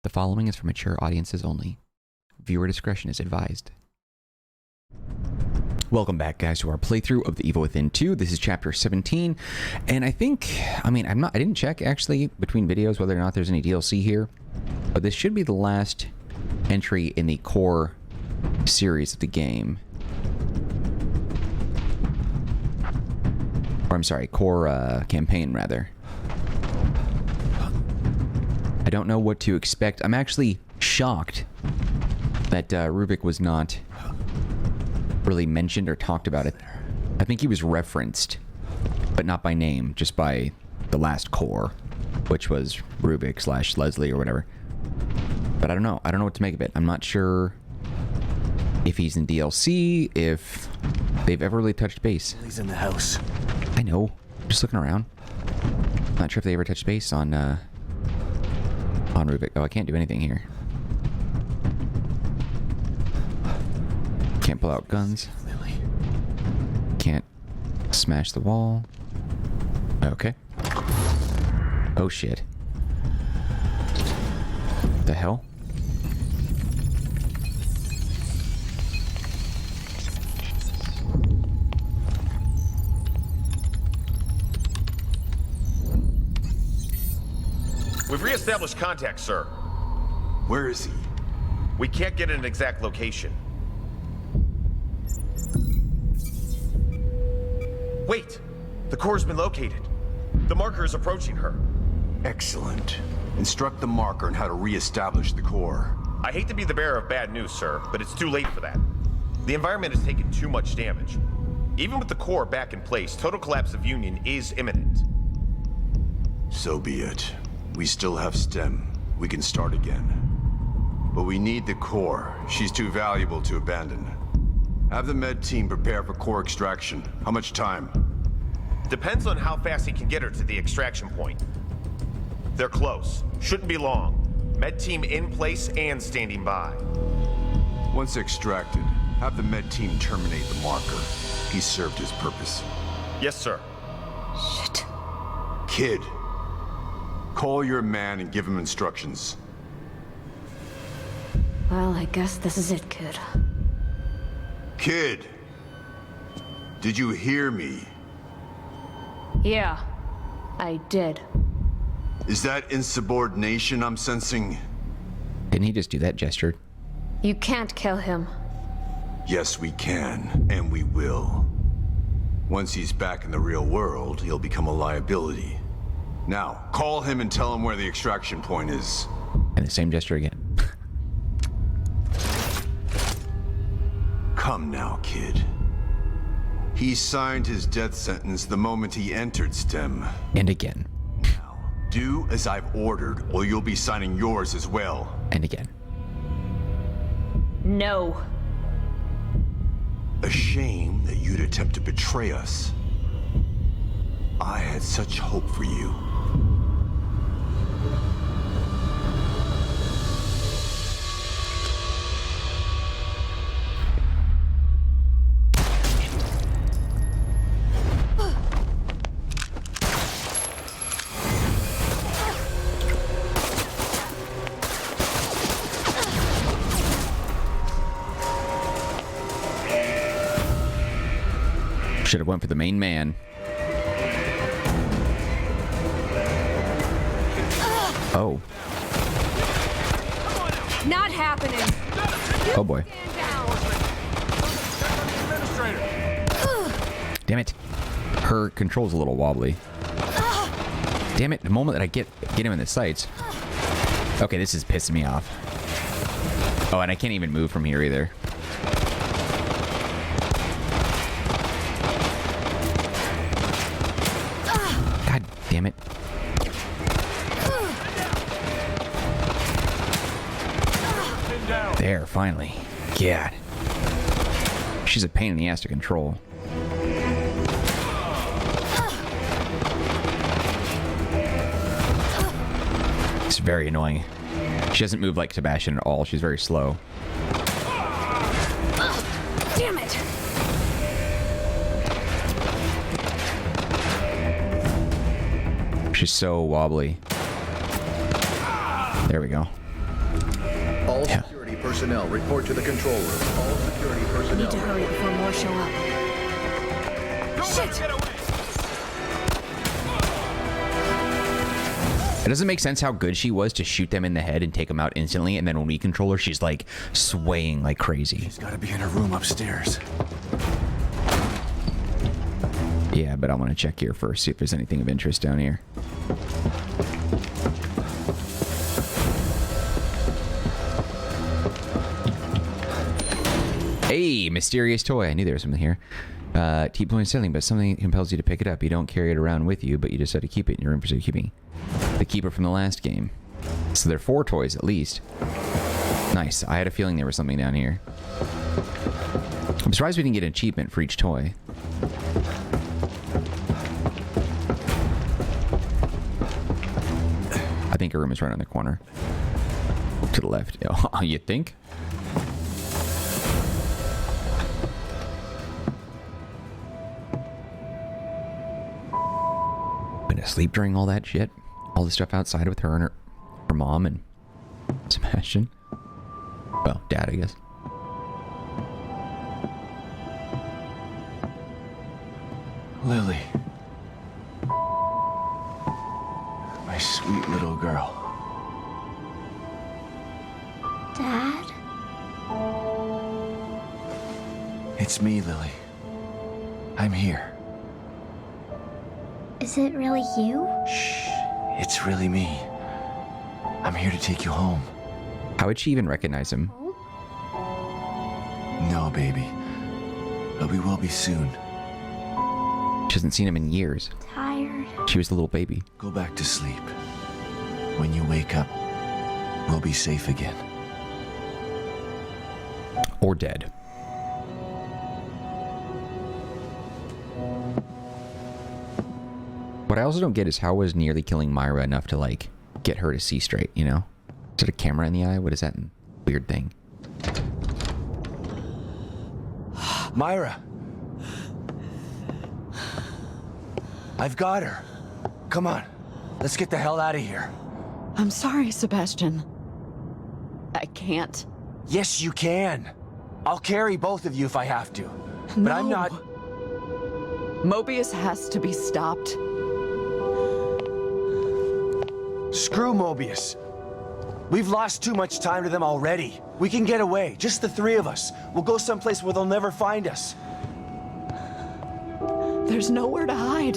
The following is for mature audiences only. Viewer discretion is advised. Welcome back, guys, to our playthrough of The Evil Within 2. This is chapter 17, and I didn't check, actually, between videos whether or not there's any DLC here, but this should be the last entry in the core series of the game. Or, I'm sorry, core campaign, rather. I don't know what to expect. I'm actually shocked that Rubik was not really mentioned or talked about it. I think he was referenced, but not by name, just by the last core, which was Rubik / Leslie or whatever. But I don't know. I don't know what to make of it. I'm not sure if he's in DLC, if they've ever really touched base. He's in the house. I know. Just looking around. Not sure if they ever touched base on Rubik. Oh, I can't do anything here. Can't pull out guns. Can't smash the wall. Okay. Oh shit. The hell? We've re-established contact, sir. Where is he? We can't get an exact location. Wait! The core's been located. The marker is approaching her. Excellent. Instruct the marker on how to re-establish the core. I hate to be the bearer of bad news, sir, but it's too late for that. The environment has taken too much damage. Even with the core back in place, total collapse of Union is imminent. So be it. We still have STEM. We can start again. But we need the core. She's too valuable to abandon. Have the med team prepare for core extraction. How much time? Depends on how fast he can get her to the extraction point. They're close. Shouldn't be long. Med team in place and standing by. Once extracted, have the med team terminate the marker. He served his purpose. Yes, sir. Shit. Kid, call your man and give him instructions. Well, I guess this is it, kid. Kid, did you hear me? Yeah, I did. Is that insubordination I'm sensing? Didn't he just do that gesture? You can't kill him. Yes, we can, and we will. Once he's back in the real world, he'll become a liability. Now, call him and tell him where the extraction point is. And the same gesture again. Come now, kid. He signed his death sentence the moment he entered STEM. And again. Now, do as I've ordered, or you'll be signing yours as well. And again. No. A shame that you'd attempt to betray us. I had such hope for you. Should have went for the main man. Oh. Not happening. Oh boy. Damn it. Her control's a little wobbly. Damn it, the moment that I get him in the sights. Okay, this is pissing me off. Oh, and I can't even move from here either. God damn it. There, finally. God. She's a pain in the ass to control. It's very annoying. She doesn't move like Sebastian at all. She's very slow. Damn it. She's so wobbly. There we go. All Yeah. security personnel report to the control room. All security personnel. Need to hurry before more show up. Shit! It doesn't make sense how good she was to shoot them in the head and take them out instantly, and then when we control her, she's like swaying like crazy. She's got to be in her room upstairs. Yeah, but I want to check here first, see if there's anything of interest down here. Hey, mysterious toy. I knew there was something here. Keep blowing steadily, but something compels you to pick it up. You don't carry it around with you, but you decide to keep it in your room for safekeeping. The keeper from the last game. So there are 4 toys at least. Nice. I had a feeling there was something down here. I'm surprised we didn't get an achievement for each toy. I think her room is right on the corner. To the left. Oh, you think? Gonna sleep during all that shit? All the stuff outside with her and her mom and Sebastian? Well, Dad, I guess. Lily. My sweet little girl. Dad? It's me, Lily. I'm here. Is it really you? Shh. It's really me. I'm here to take you home. How would she even recognize him? No, baby. But we will be soon. She hasn't seen him in years. Tired. She was a little baby. Go back to sleep. When you wake up, we'll be safe again. Or dead. What I also don't get is how was nearly killing Myra enough to, like, get her to see straight, you know? Is it a camera in the eye? What is that weird thing? Myra! I've got her. Come on. Let's get the hell out of here. I'm sorry, Sebastian. I can't. Yes, you can. I'll carry both of you if I have to. But I'm not... Mobius has to be stopped. Screw Mobius. We've lost too much time to them already. We can get away, just the 3 of us. We'll go someplace where they'll never find us. There's nowhere to hide.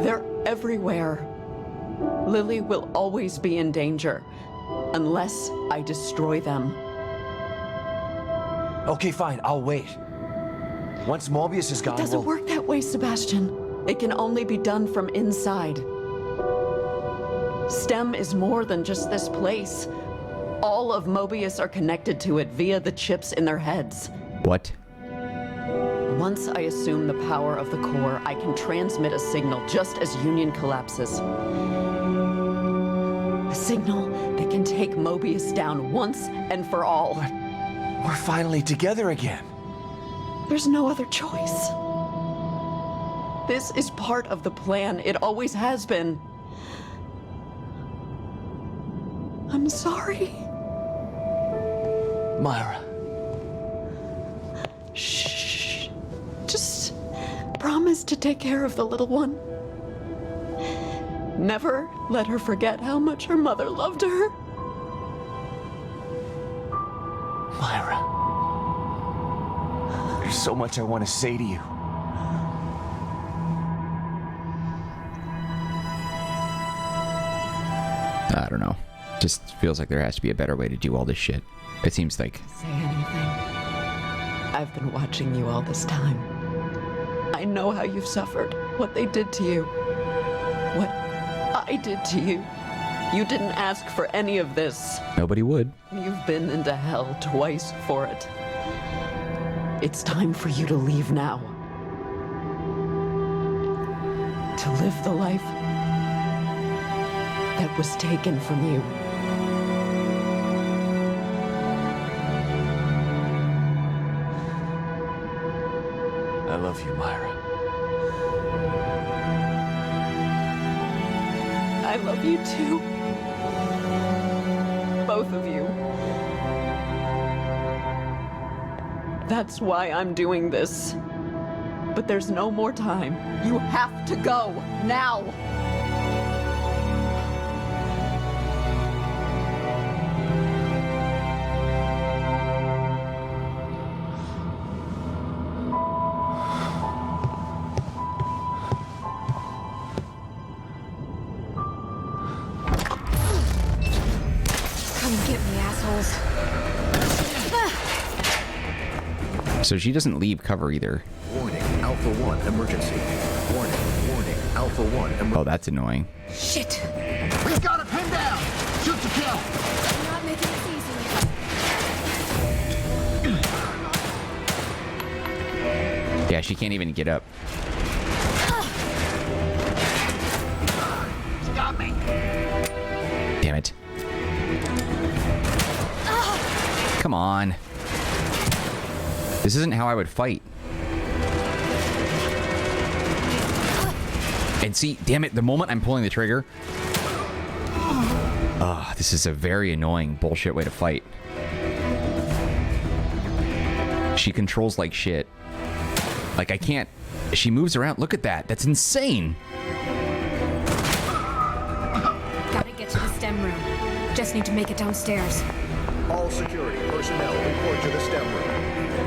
They're everywhere. Lily will always be in danger, unless I destroy them. Okay, fine, I'll wait. Once Mobius is gone, It doesn't work that way, Sebastian. It can only be done from inside. STEM is more than just this place. All of Mobius are connected to it via the chips in their heads. What? Once I assume the power of the core, I can transmit a signal just as Union collapses. A signal that can take Mobius down once and for all. We're finally together again. There's no other choice. This is part of the plan. It always has been. I'm sorry. Myra. Shh. Just promise to take care of the little one. Never let her forget how much her mother loved her. Myra. There's so much I want to say to you. I don't know. Just feels like there has to be a better way to do all this shit. It seems like... Say anything. I've been watching you all this time. I know how you've suffered, what they did to you, what I did to you. You didn't ask for any of this. Nobody would. You've been into hell twice for it. It's time for you to leave now. To live the life that was taken from you. I love you, Myra. I love you too. both of you. That's why I'm doing this. But there's no more time. You have to go, now! Come get me, assholes. So she doesn't leave cover either. Warning, Alpha 1, emergency. Warning, Alpha 1, emergency. Oh, that's annoying. Shit. We've got a pin down! Shoot to kill! I'm not making this easy. Yeah, she can't even get up. Got me! Damn it. Come on. This isn't how I would fight. And see, damn it, the moment I'm pulling the trigger... this is a very annoying bullshit way to fight. She controls like shit. Like, I can't... She moves around. Look at that. That's insane. Gotta get to the STEM room. Just need to make it downstairs. All security personnel report to the STEM room.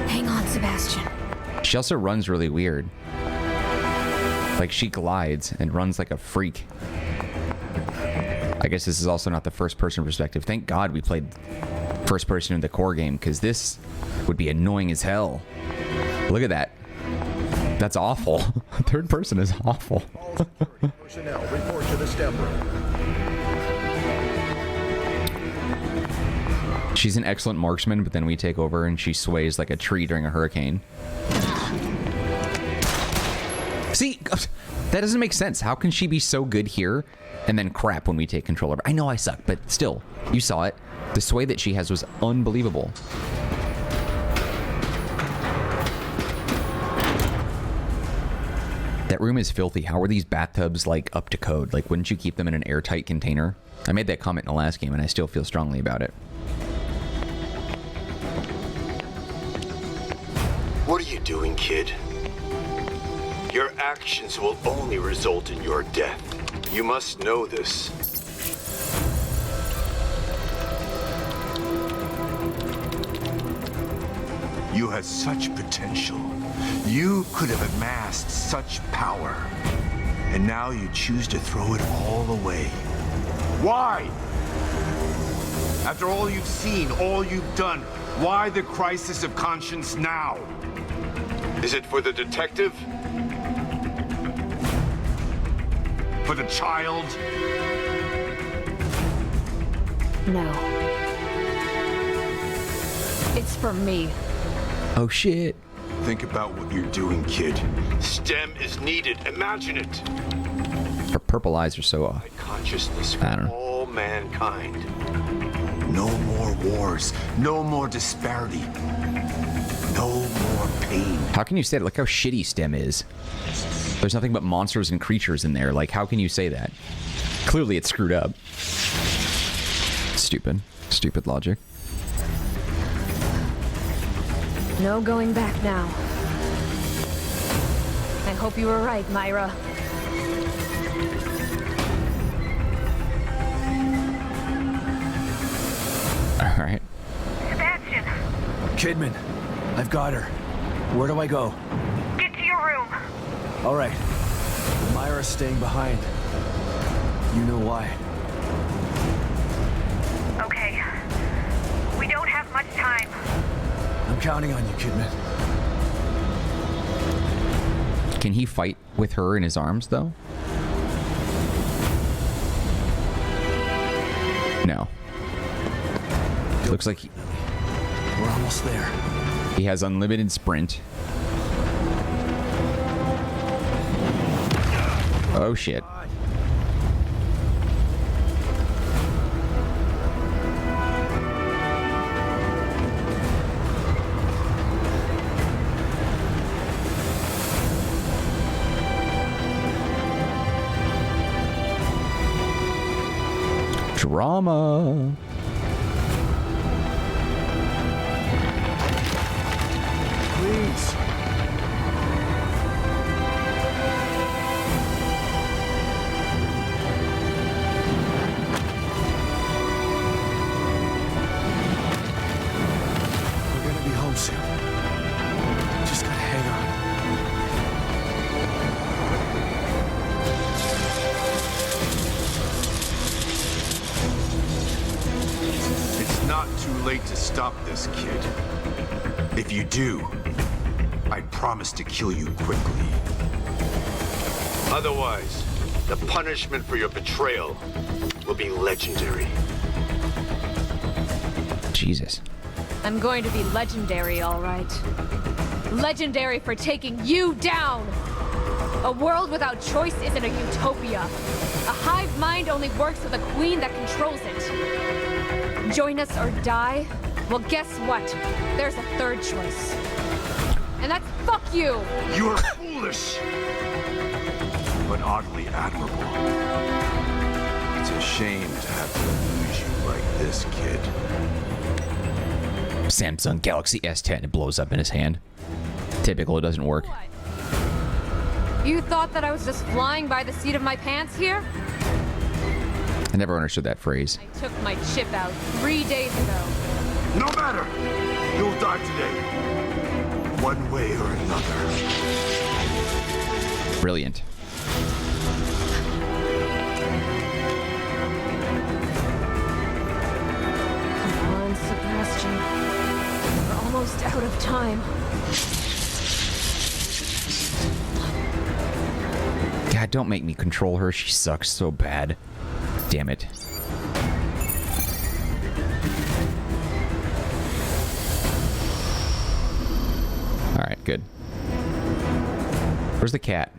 Hang on, Sebastian. She also runs really weird. Like, she glides and runs like a freak. I guess this is also not the first-person perspective. Thank God we played first-person in the core game, because this would be annoying as hell. Look at that. That's awful. Third person is awful. All security personnel report to the STEM room. She's an excellent marksman, but then we take over and she sways like a tree during a hurricane. See, that doesn't make sense. How can she be so good here and then crap when we take control of her? I know I suck, but still, you saw it. The sway that she has was unbelievable. That room is filthy. How are these bathtubs, like, up to code? Like, wouldn't you keep them in an airtight container? I made that comment in the last game, and I still feel strongly about it. What are you doing, kid? Your actions will only result in your death. You must know this. You had such potential. You could have amassed such power. And now you choose to throw it all away. Why? After all you've seen, all you've done, why the crisis of conscience now? Is it for the detective? For the child? No. It's for me. Oh, shit. Think about what you're doing, kid. STEM is needed. Imagine it. Her purple eyes are so off. Consciousness I don't for know. all mankind. No more wars. No more disparity. No more pain. How can you say that? Look how shitty STEM is. There's nothing but monsters and creatures in there. Like, how can you say that? Clearly it's screwed up. Stupid. Stupid logic. No going back now. I hope you were right, Myra. Alright. Sebastian, Kidman, I've got her. Where do I go? get to your room. All right. But Myra's staying behind. You know why. Okay. We don't have much time. I'm counting on you, Kidman. Can he fight with her in his arms, though? No. It looks like We're almost there. he has unlimited sprint. Oh, shit. Drama. late to stop this, kid. If you do, I promise to kill you quickly. Otherwise, the punishment for your betrayal will be legendary. Jesus. I'm going to be legendary, all right. Legendary for taking you down! A world without choice isn't a utopia. A hive mind only works with a queen that controls it. Join us or die? Well, guess what? There's a third choice. And that's fuck you! You are foolish, but oddly admirable. It's a shame to have to lose you like this, kid. Samsung Galaxy S10, it blows up in his hand. Typical, it doesn't work. You thought that I was just flying by the seat of my pants here? I never understood that phrase. I took my chip out 3 days ago. No matter! You'll die today. One way or another. Brilliant. Come on, Sebastian. We're almost out of time. God, don't make me control her. She sucks so bad. Damn it. Alright, good. Where's the cat?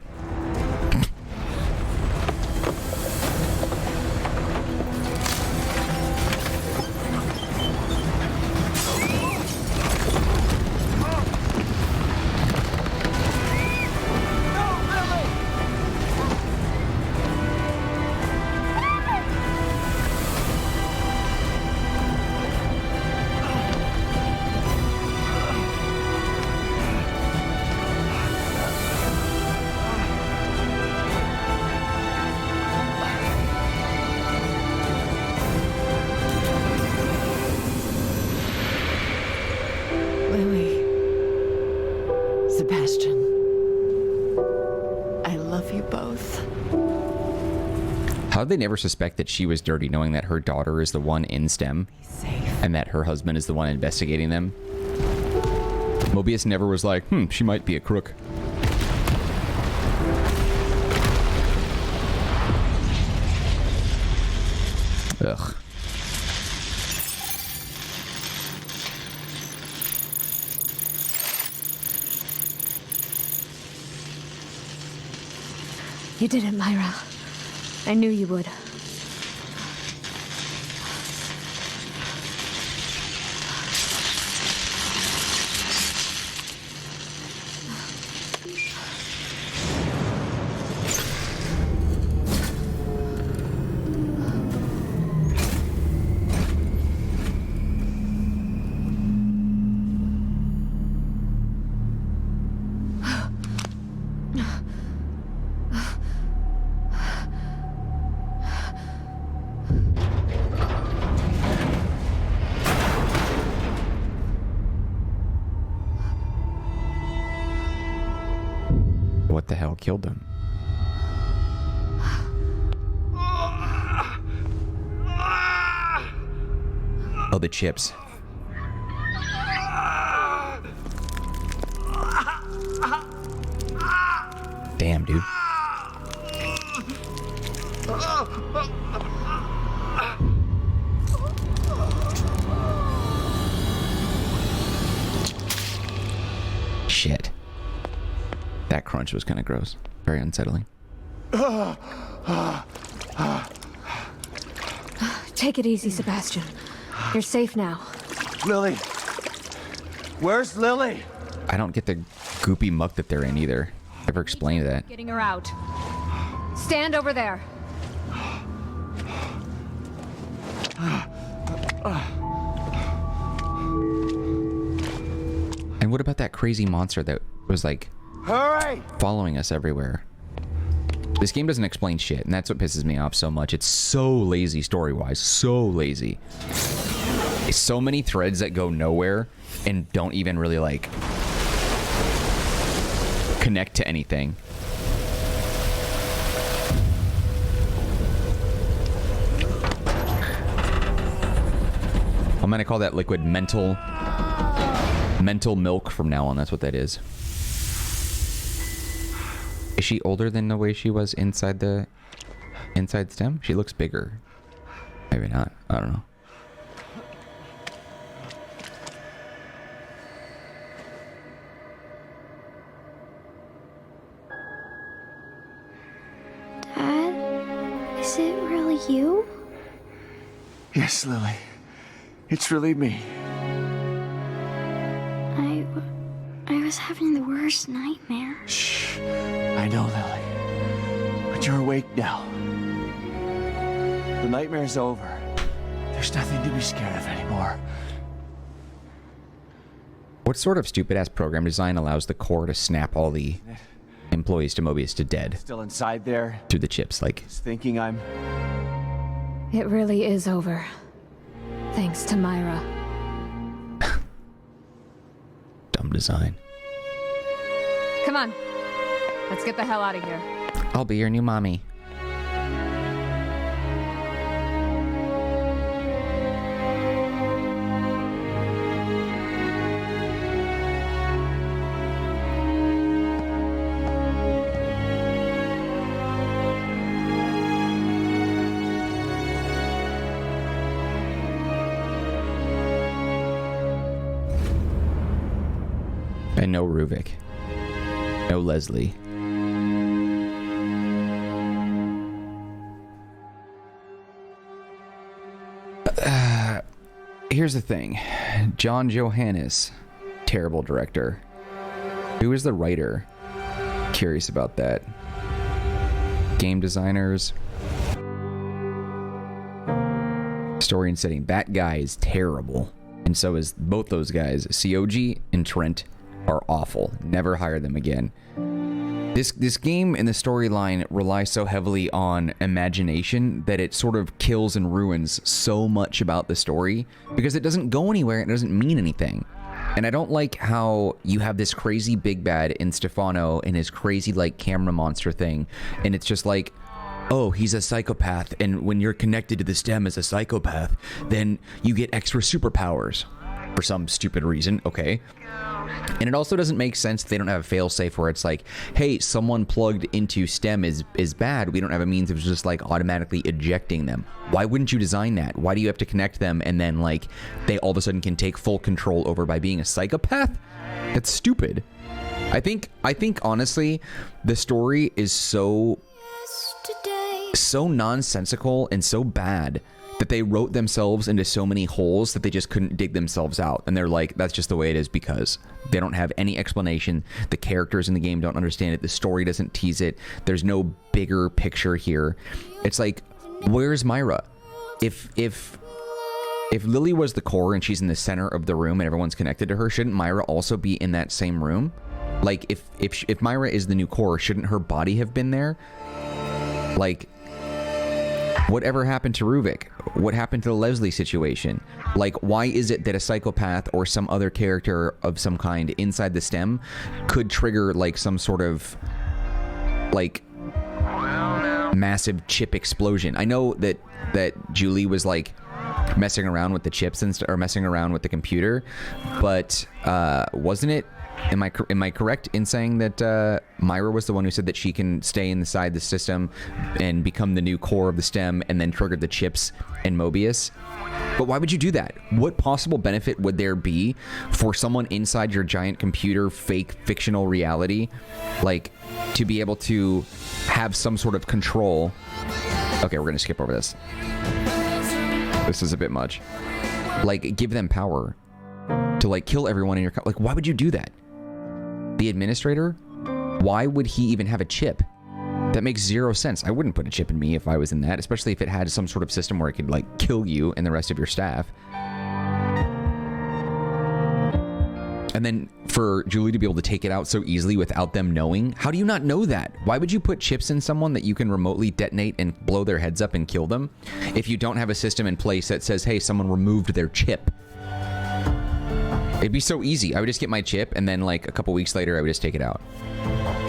Lily. Sebastian. I love you both. How did they never suspect that she was dirty, knowing that her daughter is the one in STEM? Be safe. And that her husband is the one investigating them? Mobius never was like, she might be a crook. Ugh. You did it, Myra. I knew you would. What the hell killed them? Oh, the chips. Damn, dude. Shit. That crunch was kind of gross. Very unsettling. Take it easy, Sebastian. You're safe now. Lily. Where's Lily? I don't get the goopy muck that they're in either. Never explained that. Getting her out. Stand over there. And what about that crazy monster that was like Hurry! following us everywhere? This game doesn't explain shit, and that's what pisses me off so much. It's so lazy story-wise. So lazy. It's so many threads that go nowhere and don't even really, like, connect to anything. I'm gonna call that liquid mental milk from now on. That's what that is. Is she older than the way she was inside the stem? She looks bigger. Maybe not. I don't know. Dad, is it really you? Yes, Lily. It's really me. I was having the worst nightmare. Shh. I know, Lily. But you're awake now. The nightmare's over. There's nothing to be scared of anymore. What sort of stupid-ass program design allows the core to snap all the employees to Mobius to dead Still inside there, through the chips? Like, just thinking I'm... It really is over. Thanks to Myra. dumb design. Come on. Let's get the hell out of here. I'll be your new mommy. And no Ruvik. No Leslie. Here's the thing. John Johannes, terrible director. Who is the writer? Curious about that. Game designers. Story and setting. That guy is terrible. And so is both those guys. COG and Trent are awful. Never hire them again. This game and the storyline rely so heavily on imagination that it sort of kills and ruins so much about the story because it doesn't go anywhere. It doesn't mean anything. And I don't like how you have this crazy big bad in Stefano and his crazy like camera monster thing. And it's just like, oh, he's a psychopath. And when you're connected to the stem as a psychopath, then you get extra superpowers for some stupid reason. Okay. And it also doesn't make sense if they don't have a failsafe where it's like, hey, someone plugged into STEM is bad. We don't have a means of just like automatically ejecting them. Why wouldn't you design that? Why do you have to connect them and then like they all of a sudden can take full control over by being a psychopath? That's stupid. I think honestly, the story is so nonsensical and so bad that they wrote themselves into so many holes that they just couldn't dig themselves out. And they're like, that's just the way it is because they don't have any explanation. The characters in the game don't understand it. The story doesn't tease it. There's no bigger picture here. It's like, where's Myra? If Lily was the core and she's in the center of the room and everyone's connected to her, shouldn't Myra also be in that same room? Like, if Myra is the new core, shouldn't her body have been there? Like, whatever happened to Ruvik? What happened to the Leslie situation? Like, why is it that a psychopath or some other character of some kind inside the stem could trigger like some sort of like massive chip explosion? I know that Julie was like messing around with the chips or messing around with the computer, but wasn't it? Am I correct in saying that Myra was the one who said that she can stay inside the system and become the new core of the stem and then trigger the chips in Mobius? But why would you do that? What possible benefit would there be for someone inside your giant computer fake fictional reality, like to be able to have some sort of control? Okay, we're gonna skip over this. This is a bit much. Like, give them power to like kill everyone in your like. Why would you do that? The administrator? Why would he even have a chip? That makes zero sense. I wouldn't put a chip in me if I was in that, especially if it had some sort of system where it could like kill you and the rest of your staff. And then for Julie to be able to take it out so easily without them knowing, how do you not know that? Why would you put chips in someone that you can remotely detonate and blow their heads up and kill them if you don't have a system in place that says, hey, someone removed their chip? It'd be so easy. I would just get my chip and then like a couple weeks later I would just take it out.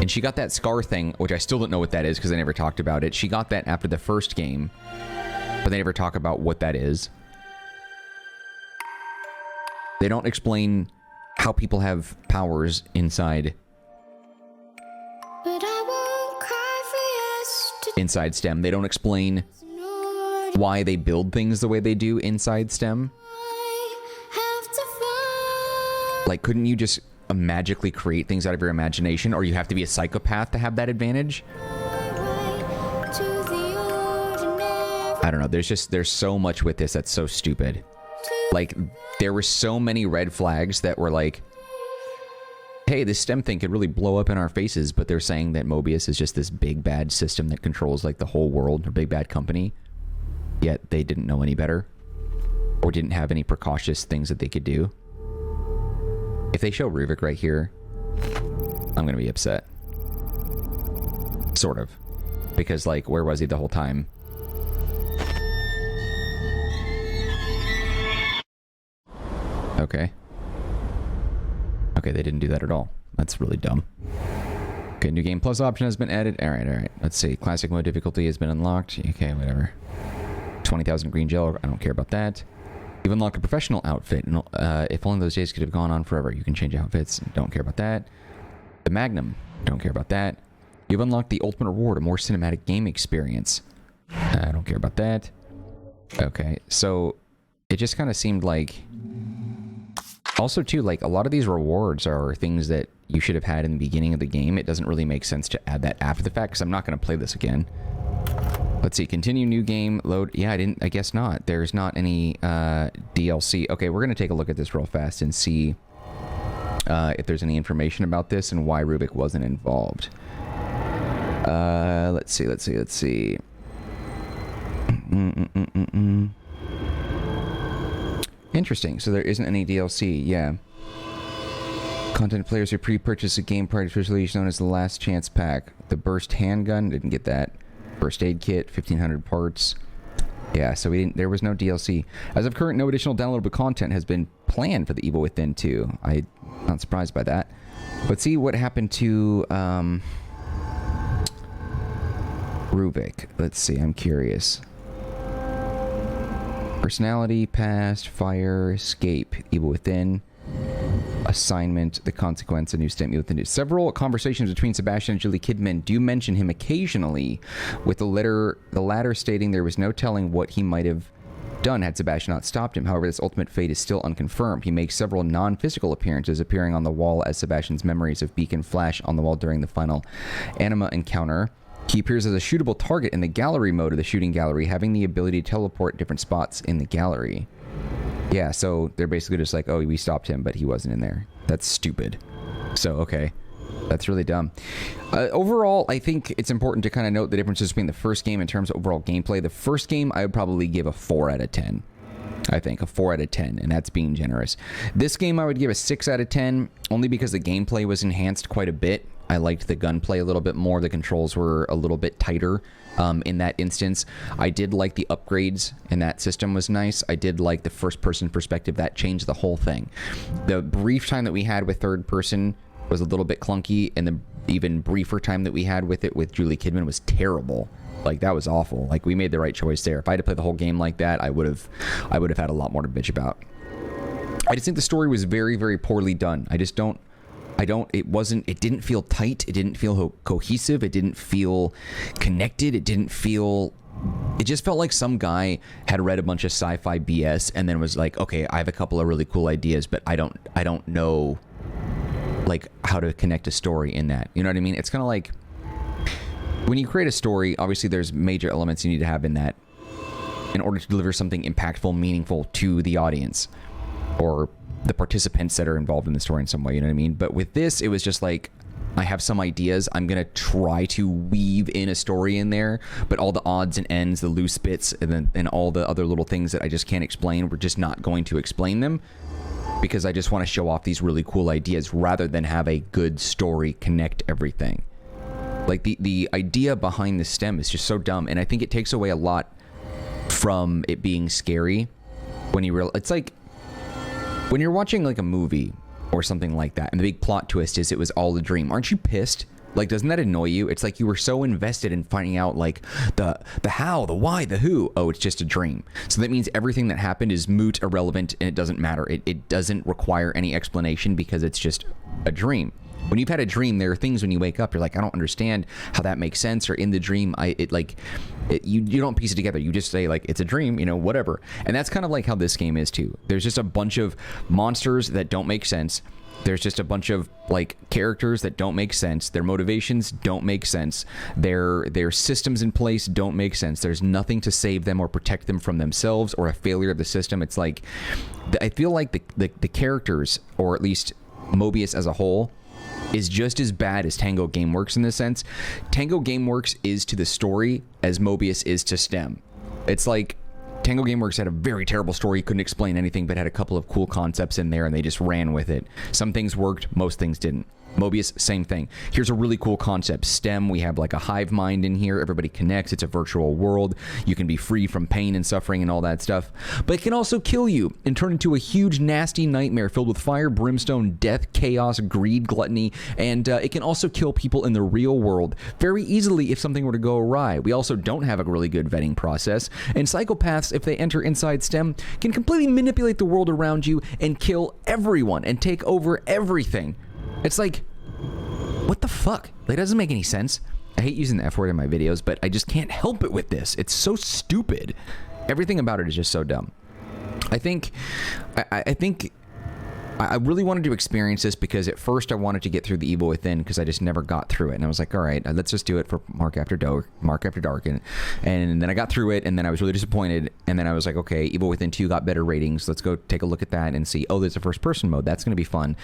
And she got that scar thing, which I still don't know what that is because they never talked about it. She got that after the first game, but they never talk about what that is. They don't explain how people have powers inside STEM. They don't explain why they build things the way they do inside STEM. Like, couldn't you just magically create things out of your imagination, or you have to be a psychopath to have that advantage? I don't know. There's so much with this that's so stupid. Like, there were so many red flags that were like, hey, this STEM thing could really blow up in our faces, but they're saying that Mobius is just this big bad system that controls like the whole world, a big bad company. Yet they didn't know any better, or didn't have any precautious things that they could do. If they show Ruvik right here, I'm gonna be upset. Sort of. Because, like, where was he the whole time? Okay. Okay, they didn't do that at all. That's really dumb. Okay, new game plus option has been added. Alright. Let's see. Classic mode difficulty has been unlocked. Okay, whatever. 20,000 green gel. I don't care about that. You've unlocked a professional outfit. And, if only those days could have gone on forever. You can change outfits. Don't care about that. The Magnum. Don't care about that. You've unlocked the ultimate reward, a more cinematic game experience. I don't care about that. Okay, so it just kind of seemed like... Also, too, like, a lot of these rewards are things that you should have had in the beginning of the game. It doesn't really make sense to add that after the fact, because I'm not going to play this again. Let's see, continue new game, load. Yeah, I guess not. There's not any DLC. Okay, we're going to take a look at this real fast and see if there's any information about this and why Ruvik wasn't involved. Let's see. Interesting. So there isn't any DLC. Yeah. Content players who pre-purchase a game prior to official release known as the Last Chance Pack. The burst handgun, didn't get that. First aid kit, 1,500 parts. Yeah, so there was no DLC. As of current, no additional downloadable content has been planned for the Evil Within 2. I'm not surprised by that. Let's see what happened to Ruvik. Let's see, I'm curious. Personality, past, fire, escape, Evil Within, assignment, the consequence, a new statement within it. Several conversations between Sebastian and Julie Kidman do mention him occasionally, with the latter stating there was no telling what he might have done had Sebastian not stopped him. However, this ultimate fate is still unconfirmed. He makes several non-physical appearances, appearing on the wall as Sebastian's memories of Beacon flash on the wall during the final Anima encounter. He appears as a shootable target in the gallery mode of the shooting gallery, having the ability to teleport different spots in the gallery. Yeah, so they're basically just like, oh, we stopped him, but he wasn't in there. That's stupid. So, okay. That's really dumb. Overall, I think it's important to kind of note the differences between the first game in terms of overall gameplay. The first game, I would probably give a 4 out of 10. I think a 4 out of 10, and that's being generous. This game, I would give a 6 out of 10, only because the gameplay was enhanced quite a bit. I liked the gunplay a little bit more. The controls were a little bit tighter in that instance. I did like the upgrades, and that system was nice. I did like the first-person perspective. That changed the whole thing. The brief time that we had with third-person was a little bit clunky, and the even briefer time that we had with it with Julie Kidman was terrible. Like, that was awful. Like, we made the right choice there. If I had to play the whole game like that, I would have had a lot more to bitch about. I just think the story was very, very poorly done. It didn't feel tight. It didn't feel cohesive. It didn't feel connected. It just felt like some guy had read a bunch of sci-fi BS and then was like, okay, I have a couple of really cool ideas, but I don't know, like, how to connect a story in that. You know what I mean? It's kind of like when you create a story, obviously there's major elements you need to have in that in order to deliver something impactful, meaningful to the audience or the participants that are involved in the story in some way, you know what I mean? But with this, it was just like, I have some ideas. I'm going to try to weave in a story in there, but all the odds and ends, the loose bits, and all the other little things that I just can't explain, we're just not going to explain them because I just want to show off these really cool ideas rather than have a good story connect everything. Like, the idea behind the STEM is just so dumb, and I think it takes away a lot from it being scary when you realize, it's like, when you're watching like a movie or something like that, and the big plot twist is it was all a dream, aren't you pissed Like, doesn't that annoy you? It's like you were so invested in finding out, like, the how, the why, the who. Oh, it's just a dream. So that means everything that happened is moot, irrelevant, and it doesn't matter. It doesn't require any explanation because it's just a dream. When you've had a dream, there are things when you wake up, you're like, I don't understand how that makes sense. Or in the dream, you don't piece it together. You just say, like, it's a dream, you know, whatever. And that's kind of like how this game is too. There's just a bunch of monsters that don't make sense. There's just a bunch of, like, characters that don't make sense. Their motivations don't make sense. Their systems in place don't make sense. There's nothing to save them or protect them from themselves or a failure of the system. It's like, I feel like the characters, or at least Mobius as a whole, is just as bad as Tango Gameworks in this sense. Tango Gameworks is to the story as Mobius is to STEM. It's like Tango Gameworks had a very terrible story, couldn't explain anything, but had a couple of cool concepts in there and they just ran with it. Some things worked, most things didn't. Mobius, same thing. Here's a really cool concept. STEM, we have like a hive mind in here. Everybody connects. It's a virtual world. You can be free from pain and suffering and all that stuff. But it can also kill you and turn into a huge, nasty nightmare filled with fire, brimstone, death, chaos, greed, gluttony, and it can also kill people in the real world very easily if something were to go awry. We also don't have a really good vetting process. And psychopaths, if they enter inside STEM, can completely manipulate the world around you and kill everyone and take over everything. It's like, what the fuck? That doesn't make any sense. I hate using the F word in my videos, but I just can't help it with this. It's so stupid. Everything about it is just so dumb. I think I really wanted to experience this because at first I wanted to get through the Evil Within because I just never got through it. And I was like, all right, let's just do it for Mark After Dark. And then I got through it and then I was really disappointed. And then I was like, okay, Evil Within 2 got better ratings. Let's go take a look at that and see, oh, there's a first person mode. That's going to be fun.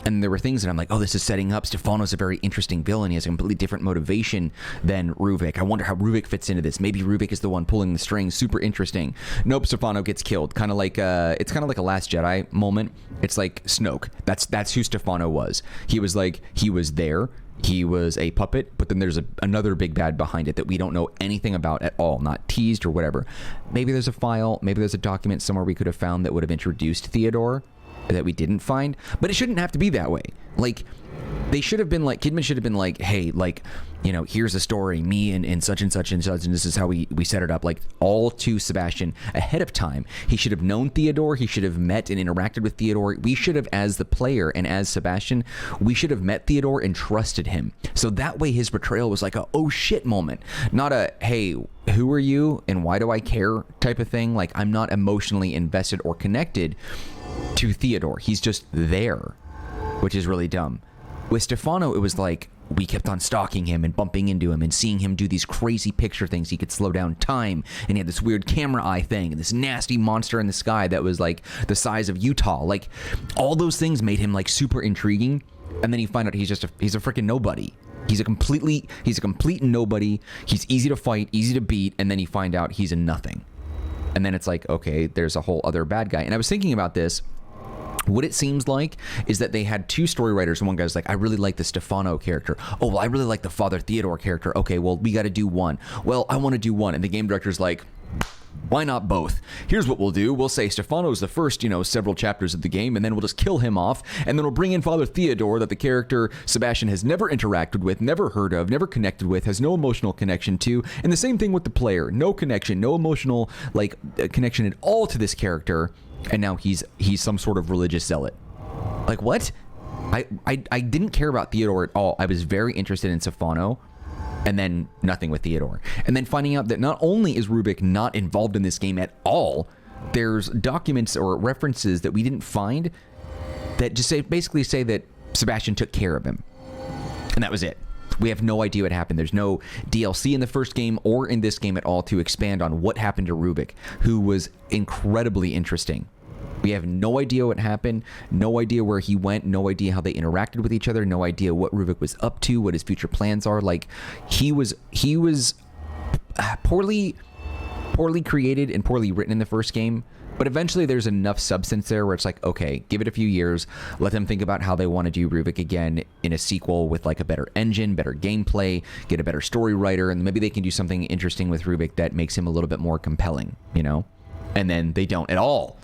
And there were things that I'm like, oh, this is setting up. Stefano's a very interesting villain. He has a completely different motivation than Ruvik. I wonder how Ruvik fits into this. Maybe Ruvik is the one pulling the strings. Super interesting. Nope, Stefano gets killed. Kind of like it's kind of like a Last Jedi moment. It's like Snoke. That's who Stefano was. He was there. He was a puppet, but then there's another big bad behind it that we don't know anything about at all, not teased or whatever. Maybe there's a file, maybe there's a document somewhere we could have found that would have introduced Theodore that we didn't find, but it shouldn't have to be that way. Like, they should have been like, Kidman should have been like, hey, like, you know, here's a story, me and such and such and such, and this is how we set it up, like, all to Sebastian ahead of time. He should have known Theodore. He should have met and interacted with Theodore. We should have, as the player and as Sebastian, we should have met Theodore and trusted him. So that way his betrayal was like a, oh shit moment, not a, hey, who are you and why do I care type of thing. Like, I'm not emotionally invested or connected to Theodore. He's just there, which is really dumb. With Stefano, it was like we kept on stalking him and bumping into him and seeing him do these crazy picture things. He could slow down time, and he had this weird camera eye thing and this nasty monster in the sky that was like the size of Utah. Like, all those things made him like super intriguing. And then you find out he's a freaking nobody. He's a complete nobody. He's easy to fight, easy to beat, and then you find out he's a nothing. And then it's like, okay, there's a whole other bad guy. And I was thinking about this. What it seems like is that they had two story writers, and one guy's like, I really like the Stefano character. Oh, well, I really like the Father Theodore character. Okay, well, we got to do one. Well, I want to do one. And the game director's like, why not both? Here's what we'll do. We'll say Stefano's the first, several chapters of the game, and then we'll just kill him off, and then we'll bring in Father Theodore, that the character Sebastian has never interacted with, never heard of, never connected with, has no emotional connection to, and the same thing with the player. No connection, no emotional, connection at all to this character. And now he's some sort of religious zealot. Like, what? I didn't care about Theodore at all. I was very interested in Stefano, and then nothing with Theodore. And then finding out that not only is Rubik not involved in this game at all, there's documents or references that we didn't find that just basically say that Sebastian took care of him. And that was it. We have no idea what happened. There's no DLC in the first game or in this game at all to expand on what happened to Rubik, who was incredibly interesting. We have no idea what happened, no idea where he went, no idea how they interacted with each other, no idea what Rubik was up to, what his future plans are. Like, he was poorly created and poorly written in the first game. But eventually there's enough substance there where it's like, okay, give it a few years, let them think about how they want to do Rubik again in a sequel with like a better engine, better gameplay, get a better story writer, and maybe they can do something interesting with Rubik that makes him a little bit more compelling, And then they don't at all.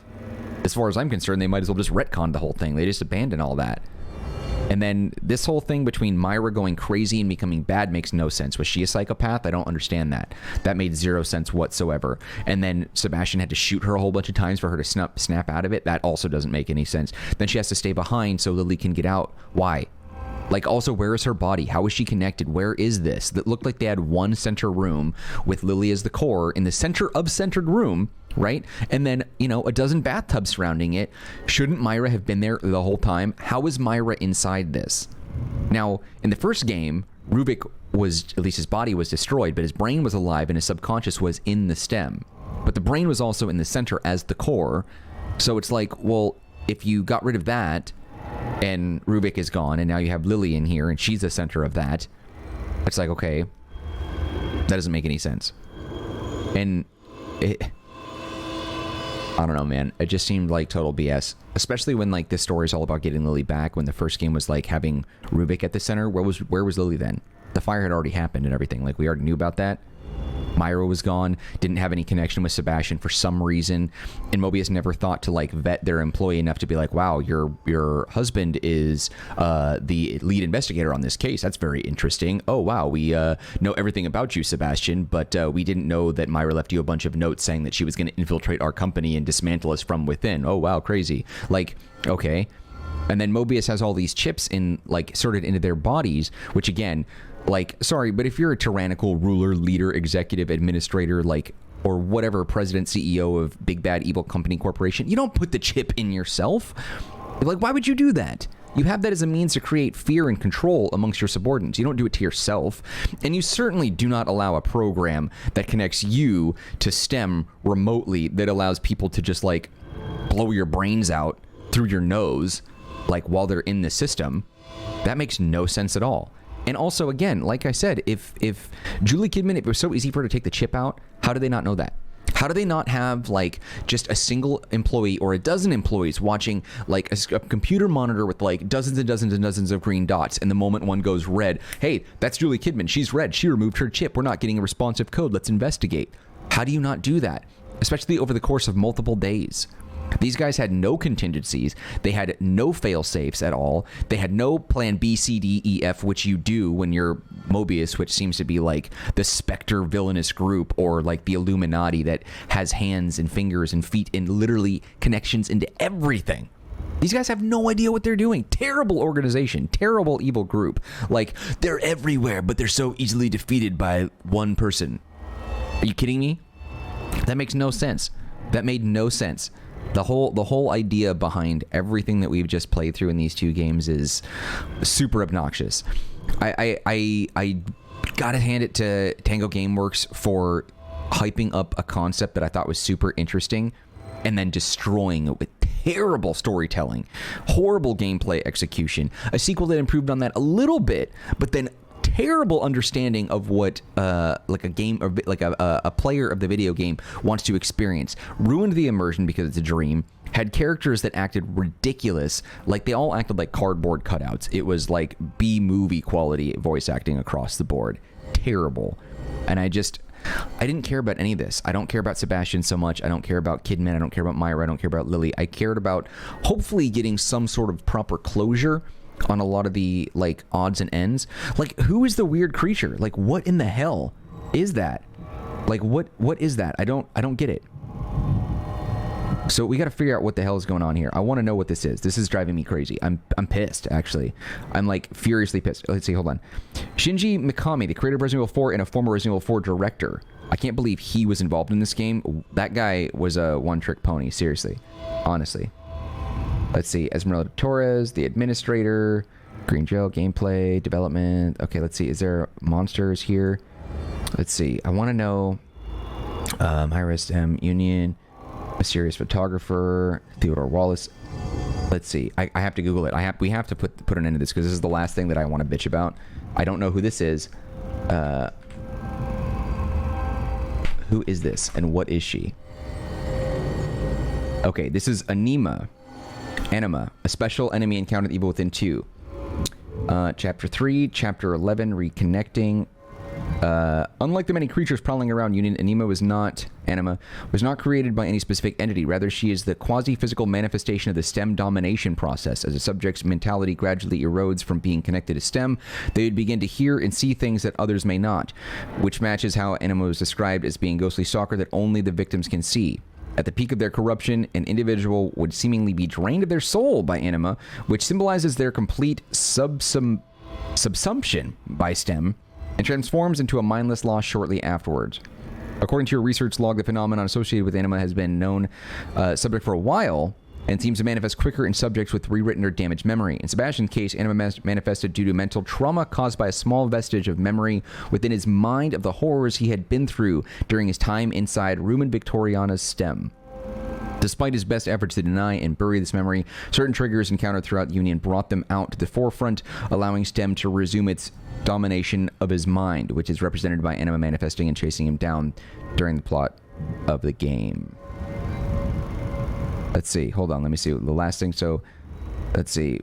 As far as I'm concerned, they might as well just retcon the whole thing. They just abandon all that. And then this whole thing between Myra going crazy and becoming bad makes no sense. Was she a psychopath? I don't understand that. That made zero sense whatsoever. And then Sebastian had to shoot her a whole bunch of times for her to snap out of it. That also doesn't make any sense. Then she has to stay behind so Lily can get out. Why? Like, also, where is her body? How is she connected? Where is this? That looked like they had one center room with Lily as the core in the center of centered room, right? And then, you know, a dozen bathtubs surrounding it. Shouldn't Myra have been there the whole time? How is Myra inside this? Now, in the first game, Rubik was, at least his body was destroyed, but his brain was alive and his subconscious was in the stem. But the brain was also in the center as the core. So it's like, well, if you got rid of that, and Rubik is gone, and now you have Lily in here, and she's the center of that. It's like, okay, that doesn't make any sense. And I don't know, man. It just seemed like total BS. Especially when, like, this story is all about getting Lily back, when the first game was, like, having Rubik at the center. Where was Lily then? The fire had already happened and everything. Like, we already knew about that. Myra was gone, didn't have any connection with Sebastian for some reason, and Mobius never thought to like vet their employee enough to be like, wow, your husband is the lead investigator on this case. That's very interesting. Oh wow, we know everything about you, Sebastian, but we didn't know that Myra left you a bunch of notes saying that she was going to infiltrate our company and dismantle us from within. Oh wow, crazy. Like, okay. And then Mobius has all these chips in, like, sorted into their bodies, which again, like, sorry, but if you're a tyrannical ruler, leader, executive, administrator, like, or whatever, president, CEO of big bad evil company corporation, you don't put the chip in yourself. Like, why would you do that? You have that as a means to create fear and control amongst your subordinates. You don't do it to yourself. And you certainly do not allow a program that connects you to STEM remotely that allows people to just, like, blow your brains out through your nose, like, while they're in the system. That makes no sense at all. And also, again, like I said, if Julie Kidman, if it was so easy for her to take the chip out, how do they not know that? How do they not have, like, just a single employee or a dozen employees watching, like, a computer monitor with, like, dozens and dozens and dozens of green dots, and the moment one goes red, hey, that's Julie Kidman, she's red, she removed her chip, we're not getting a responsive code, let's investigate. How do you not do that? Especially over the course of multiple days. These guys had no contingencies. They had no fail-safes at all. They had no plan B, C, D, E, F, which you do when you're Mobius, which seems to be like the Spectre villainous group, or like the Illuminati that has hands and fingers and feet and literally connections into everything. These guys have no idea what they're doing. Terrible organization. Terrible evil group. Like, they're everywhere, but they're so easily defeated by one person. Are you kidding me? That makes no sense. That made no sense. The whole idea behind everything that we've just played through in these two games is super obnoxious. I gotta hand it to Tango Gameworks for hyping up a concept that I thought was super interesting and then destroying it with terrible storytelling, horrible gameplay execution, a sequel that improved on that a little bit, but then terrible understanding of what like a game or like a player of the video game wants to experience. Ruined the immersion because it's a dream. Had characters that acted ridiculous, like they all acted like cardboard cutouts. It was like B-movie quality voice acting across the board. Terrible. And I didn't care about any of this. I don't care about Sebastian so much. I don't care about Kidman. I don't care about Myra. I don't care about Lily. I cared about hopefully getting some sort of proper closure on a lot of the, like, odds and ends. Like, who is the weird creature? Like, what in the hell is that? Like, what is that? I don't get it. So we got to figure out what the hell is going on here. I want to know what this is. This is driving me crazy. I'm pissed, actually. I'm, like, furiously pissed. Let's see, hold on. Shinji Mikami, the creator of Resident Evil 4 and a former Resident Evil 4 director. I can't believe he was involved in this game. That guy was a one-trick pony, seriously. Honestly. Let's see, Esmeralda Torres, the administrator, Green Gel, gameplay, development. Okay, let's see, is there monsters here? Let's see, I want to know, High-Res Union, a serious photographer, Theodore Wallace. Let's see, I have to Google it. We have to put an end to this because this is the last thing that I want to bitch about. I don't know who this is. Who is this and what is she? Okay, this is Anima, a special enemy encountered evil within 2. Chapter 3, Chapter 11, Reconnecting. Unlike the many creatures prowling around Union, Anima was not created by any specific entity. Rather, she is the quasi-physical manifestation of the STEM domination process. As a subject's mentality gradually erodes from being connected to STEM, they would begin to hear and see things that others may not, which matches how Anima was described as being ghostly stalker that only the victims can see. At the peak of their corruption, an individual would seemingly be drained of their soul by Anima, which symbolizes their complete subsumption by STEM, and transforms into a mindless loss shortly afterwards. According to your research log, the phenomenon associated with Anima has been known subject for a while, and seems to manifest quicker in subjects with rewritten or damaged memory. In Sebastian's case, Anima manifested due to mental trauma caused by a small vestige of memory within his mind of the horrors he had been through during his time inside Rumen Victoriana's stem. Despite his best efforts to deny and bury this memory, certain triggers encountered throughout Union brought them out to the forefront, allowing STEM to resume its domination of his mind, which is represented by Anima manifesting and chasing him down during the plot of the game. Let's see. Hold on. Let me see the last thing. So, let's see.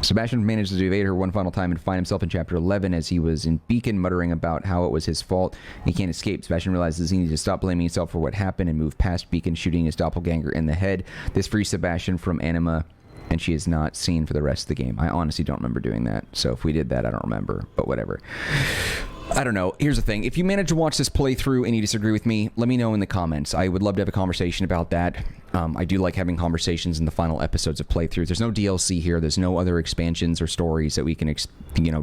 Sebastian manages to evade her one final time and find himself in Chapter 11 as he was in Beacon muttering about how it was his fault. He can't escape. Sebastian realizes he needs to stop blaming himself for what happened and move past Beacon, shooting his doppelganger in the head. This frees Sebastian from Anima, and she is not seen for the rest of the game. I honestly don't remember doing that. So if we did that, I don't remember. But whatever. I don't know. Here's the thing. If you manage to watch this playthrough and you disagree with me, let me know in the comments. I would love to have a conversation about that. I do like having conversations in the final episodes of playthroughs. There's no DLC here. There's no other expansions or stories that we can,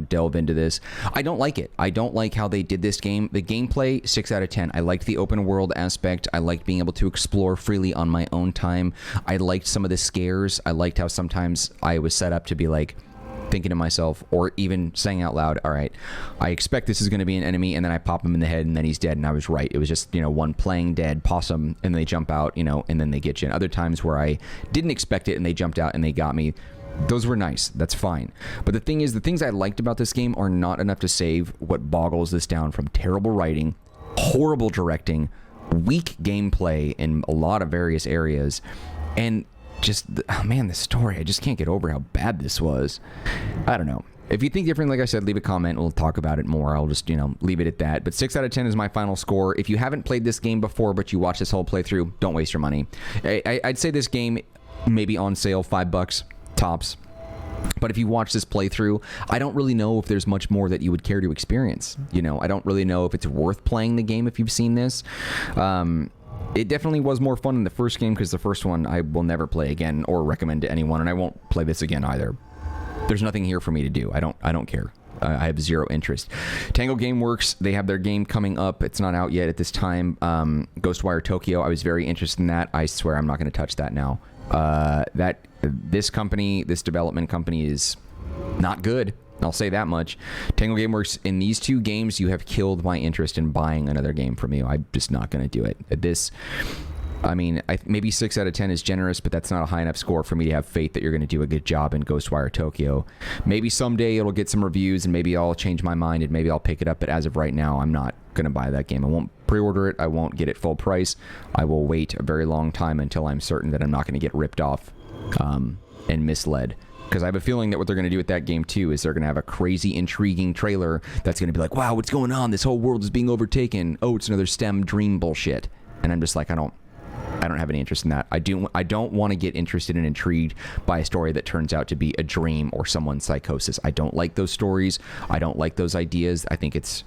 delve into this. I don't like it. I don't like how they did this game. The gameplay, 6 out of 10. I liked the open world aspect. I liked being able to explore freely on my own time. I liked some of the scares. I liked how sometimes I was set up to be like, thinking to myself, or even saying out loud, all right, I expect this is going to be an enemy, and then I pop him in the head and then he's dead, and I was right. It was just, one playing dead possum, and they jump out, and then they get you. And other times where I didn't expect it and they jumped out and they got me, those were nice. That's fine. But the thing is, the things I liked about this game are not enough to save what boggles this down from terrible writing, horrible directing, weak gameplay in a lot of various areas, and just, the story, I just can't get over how bad this was. I don't know. If you think different, like I said, leave a comment. We'll talk about it more. I'll just, leave it at that. But 6 out of 10 is my final score. If you haven't played this game before, but you watch this whole playthrough, don't waste your money. I'd say this game maybe on sale, $5 tops. But if you watch this playthrough, I don't really know if there's much more that you would care to experience. I don't really know if it's worth playing the game if you've seen this. It definitely was more fun than the first game, because the first one I will never play again or recommend to anyone, and I won't play this again either. There's nothing here for me to do. I don't care. I have zero interest. Tango Gameworks, they have their game coming up. It's not out yet at this time. Ghostwire Tokyo. I was very interested in that. I swear I'm not going to touch that now. This development company is not good. I'll say that much. Tango Gameworks, in these 2 games, you have killed my interest in buying another game from you. I'm just not going to do it. Maybe 6 out of 10 is generous, but that's not a high enough score for me to have faith that you're going to do a good job in Ghostwire Tokyo. Maybe someday it'll get some reviews, and maybe I'll change my mind, and maybe I'll pick it up, but as of right now, I'm not going to buy that game. I won't pre-order it. I won't get it full price. I will wait a very long time until I'm certain that I'm not going to get ripped off and misled. Because I have a feeling that what they're going to do with that game, too, is they're going to have a crazy, intriguing trailer that's going to be like, wow, what's going on? This whole world is being overtaken. Oh, it's another STEM dream bullshit. And I'm just like, I don't have any interest in that. I don't want to get interested and intrigued by a story that turns out to be a dream or someone's psychosis. I don't like those stories. I don't like those ideas. I think it's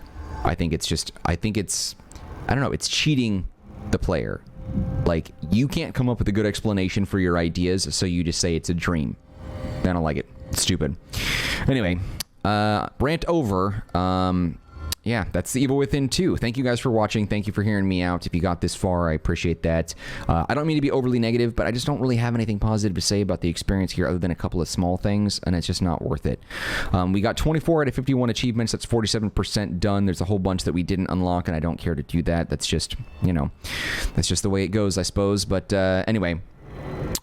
cheating the player. Like, you can't come up with a good explanation for your ideas, so you just say it's a dream. I don't like it. It's stupid. Anyway, rant over. Yeah, that's The Evil Within 2. Thank you guys for watching. Thank you for hearing me out. If you got this far, I appreciate that. I don't mean to be overly negative, but I just don't really have anything positive to say about the experience here other than a couple of small things, and it's just not worth it. We got 24 out of 51 achievements. That's 47% done. There's a whole bunch that we didn't unlock, and I don't care to do that. That's just, that's just the way it goes, I suppose. But anyway,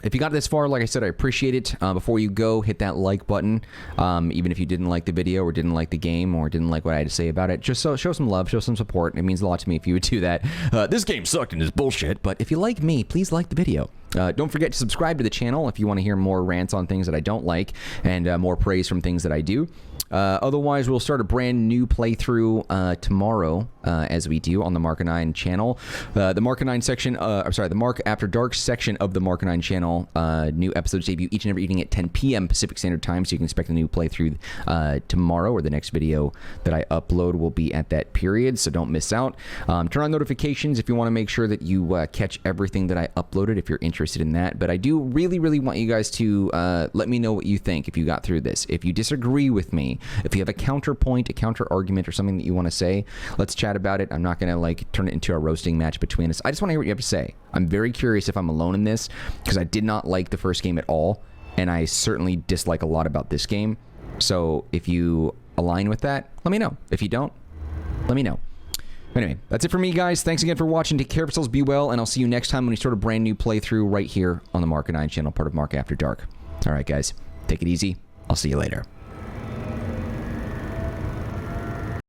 if you got this far, like I said, I appreciate it. Before you go, hit that like button. Even if you didn't like the video or didn't like the game or didn't like what I had to say about it, just show some love, show some support. It means a lot to me if you would do that. This game sucked and is bullshit, but if you like me, please like the video. Don't forget to subscribe to the channel if you want to hear more rants on things that I don't like and more praise from things that I do. Otherwise, we'll start a brand new playthrough tomorrow, as we do on the Marcanine channel. The Marcanine section, I'm sorry, the Mark After Dark section of the Marcanine channel. New episodes debut each and every evening at 10 p.m. Pacific Standard Time, so you can expect a new playthrough tomorrow, or the next video that I upload will be at that period, so don't miss out. Turn on notifications if you want to make sure that you catch everything that I uploaded if you're interested in that. But I do really, really want you guys to let me know what you think if you got through this. If you disagree with me, if you have a counterpoint, a counter argument, or something that you want to say, let's chat about it. I'm not going to like turn it into a roasting match between us. I just want to hear what you have to say. I'm very curious if I'm alone in this, because I did not like the first game at all, and I certainly dislike a lot about this game. So if you align with that, let me know. If you don't, let me know. Anyway, that's it for me, guys. Thanks again for watching. Take care of yourselves, be well, and I'll see you next time when we start a brand new playthrough right here on the Marcanine channel, part of Mark After Dark. All right, guys, take it easy. I'll see you later.